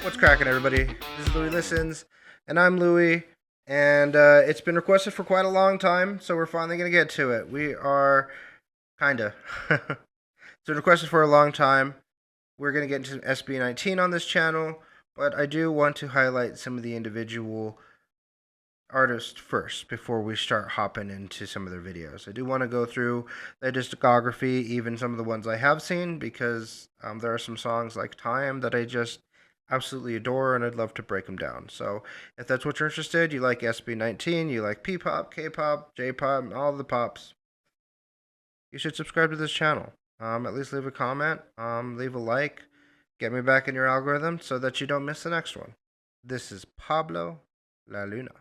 What's cracking, everybody? This is Louie Listens, and I'm Louie, and it's been requested for quite a long time, so we're finally going to get to it. We are, kinda. It's been requested for a long time. We're going to get into SB19 on this channel, but I do want to highlight some of the individual artists first before we start hopping into some of their videos. I do want to go through their discography, even some of the ones I have seen, because there are some songs like Time that I just absolutely adore, and I'd love to break them down. So if that's what you're interested, you like SB19, you like P-pop, K-pop, J-pop, all the pops, you should subscribe to this channel. At least leave a comment, leave a like, get me back in your algorithm so that you don't miss the next one. This is Pablo La Luna.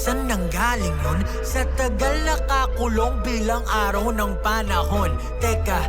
Saan nanggaling yun? Sa tagal nakakulong bilang araw ng panahon. Teka,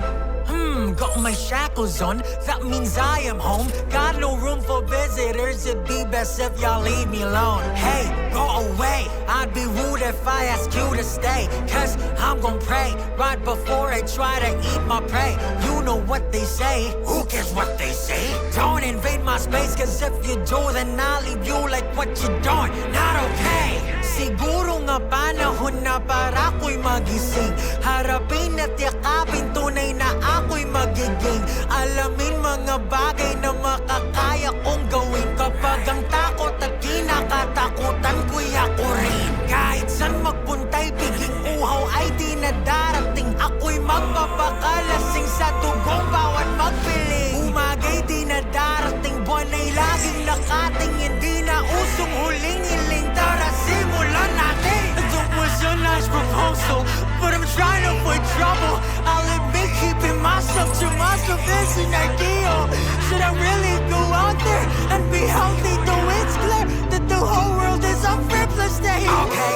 got my shackles on, that means I am home. Got no room for visitors, it'd be best if y'all leave me alone. Hey, go away, I'd be rude if I ask you to stay. Cause I'm gon' pray, right before I try to eat my prey. You know what they say, who cares what they say? Don't invade my space, cause if you do, then I'll leave you like what you doing. Not okay. Siguro nga panahon na para ako'y magising. Harapin at yakapin, tunay na ako'y magiging. Alamin mga bagay na makakaya kong gawin. Kapag ang takot at kinakatakutan ko'y ako rin. Kahit saan magpunta'y biging uhaw ay di na darating. Ako'y magpapakalasing sa tugong bawat magpiling. Umagay di na darating, buwan ay laging nakating. Hindi na usong huling-hiling, tara simulan natin. That was a nice proposal, but I'm trying to avoid trouble. I'll admit keeping myself to myself isn't ideal. Should I really go out there and be healthy, though it's clear that the whole world is unfair, plus stay. Okay,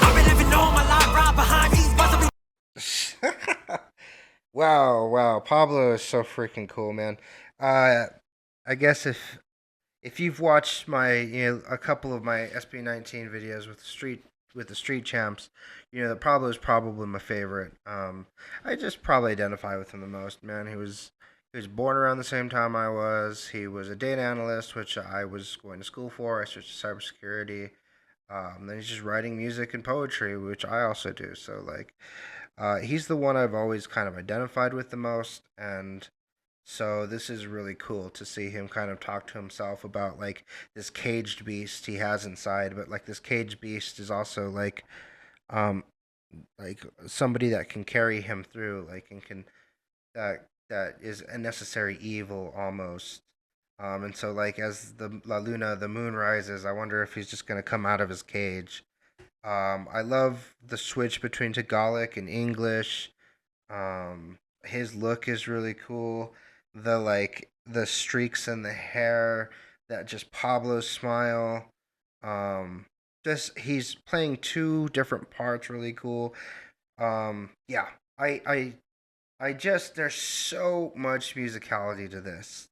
I've been living all my life right behind these bars. Wow, Pablo is so freaking cool, man. I guess if you've watched my a couple of my SB19 videos with the street champs, that Pablo is probably my favorite. I just probably identify with him the most, man. He was born around the same time I was. He was a data analyst, which I was going to school for. I switched to cybersecurity. Then he's just writing music and poetry, which I also do. So he's the one I've always kind of identified with the most, and so this is really cool to see him kind of talk to himself about this caged beast he has inside, but this caged beast is also somebody that can carry him through, and can that is a necessary evil almost. And so as the La Luna, the moon rises, I wonder if he's just gonna come out of his cage. I love the switch between Tagalog and English. His look is really cool. The streaks in the hair, that just Pablo's smile. He's playing two different parts really cool. Yeah, I just, there's so much musicality to this.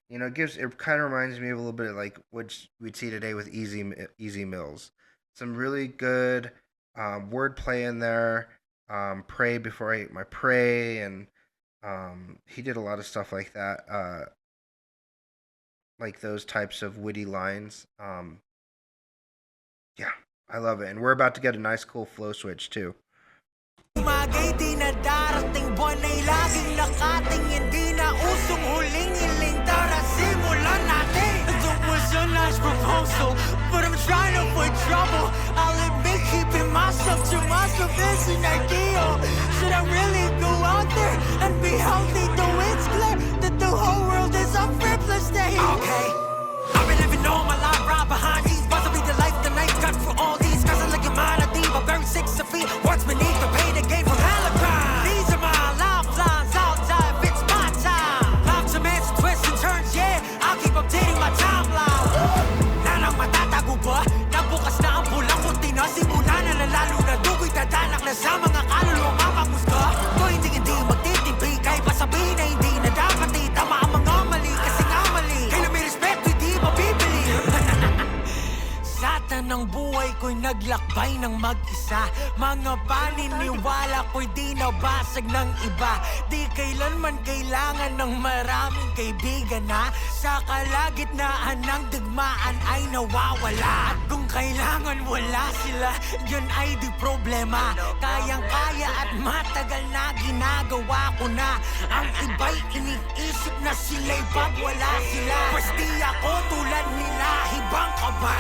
It kind of reminds me of a little bit of what we'd see today with Easy Mills. Some really good wordplay in there. Pray before I ate my prey, and he did a lot of stuff like that, like those types of witty lines. Yeah, I love it, and we're about to get a nice cool flow switch too. Umagay di na darating, buwan ay laging nakating. Hindi na usong huling-hiling, tara simulan natin. That was a nice proposal, but I'm trying to avoid trouble. I'll admit keeping myself to myself isn't ideal. Should I really go out there and be healthy, though it's clear that the whole world is unfair, plus stay. Okay, I've been living all my life right behind these bars. I'll be the life, the night, got for all these guys. I'm like a mind of thief, I'm very 6 feet. What's beneath the pain that came from Halifax? These are my lifelines, I'll die if it's my time. Life to twists and turns, yeah, I'll keep updating my timeline. ng mag-isa. Mga paniniwala ko'y di nabasag ng iba. Di kailanman kailangan ng maraming kaibigan na sa kalagitnaan ng digmaan ay nawawala. At kung kailangan wala sila, yun ay di problema. Kayang-kaya at matagal na ginagawa ko na. Ang iba'y iniisip na sila'y pag wala sila. Pues di ako tulad nila, ibang ka ba?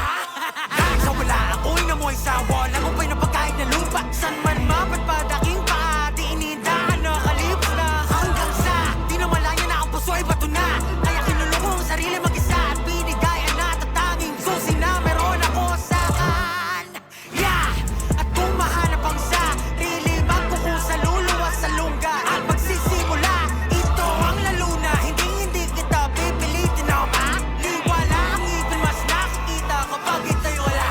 Sa wala ako'y namoy sa wall. Ako pa'y napagkait na lupa. San man mapatpad aking paa, di inidaan na kalipas na. Hanggang sa di na malaya na ang puso ay bato na. Kaya kinulong ko ang sarili mag-isa at binigayan na tatanging susi na meron ako saan. Yeah! At kung mahanap ang sarili, magkukusa luluwas sa lungga. At magsisimula, ito ang lalo na. Hindi kita pipilitin na maliwala. Ang ipin mas nakikita kapag ito'y wala.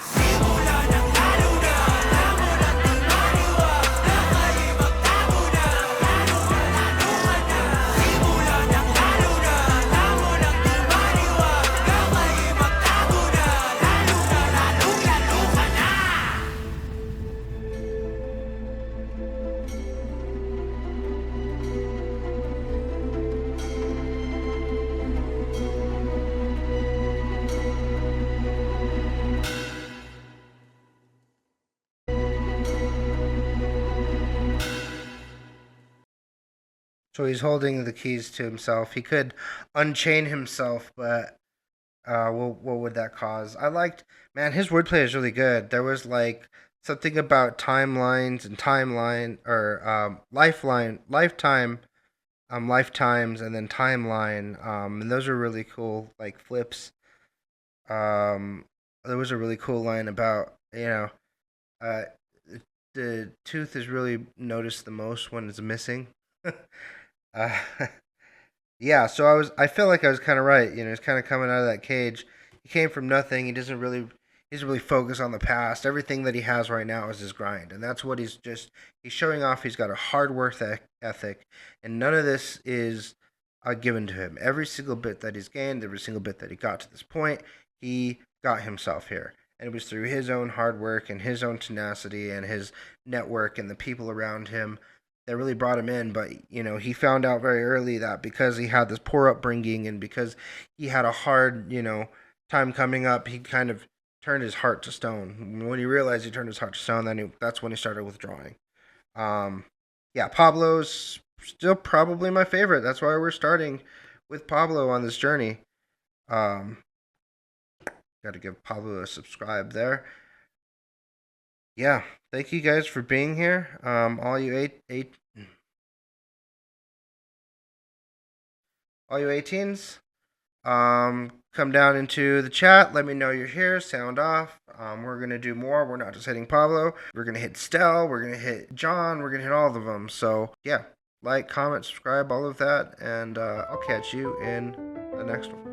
Simula ng lalo na, alam mo na di maniwala. Kayo'y magtago na, lalo na lalo ka na. Simula ng lalo na, alam mo na di maniwala. Kayo'y magtago na, lalo na lalo ka na. So he's holding the keys to himself. He could unchain himself, but what would that cause? Man, his wordplay is really good. There was like something about timelines and timeline or lifetime, lifetimes, and then timeline. And those are really cool, like flips. There was a really cool line about uh, the tooth is really noticed the most when it's missing. uh, yeah, so I feel like I was kind of right. He's kind of coming out of that cage. He came from nothing. He doesn't really focus on the past. Everything that he has right now is his grind, and that's what he's showing off. He's got a hard work ethic, and none of this is given to him. Every single bit that he's gained, every single bit that he got to this point, he got himself here. And it was through his own hard work and his own tenacity and his network and the people around him that really brought him in. But, he found out very early that because he had this poor upbringing and because he had a hard, time coming up, he kind of turned his heart to stone. When he realized he turned his heart to stone, that's when he started withdrawing. Yeah, Pablo's still probably my favorite. That's why we're starting with Pablo on this journey. Got to give Pablo a subscribe there. Yeah, thank you guys for being here. All you 18s, come down into the chat. Let me know you're here. Sound off. We're gonna do more. We're not just hitting Pablo. We're gonna hit Stell. We're gonna hit John. We're gonna hit all of them. So yeah, like, comment, subscribe, all of that, and I'll catch you in the next one.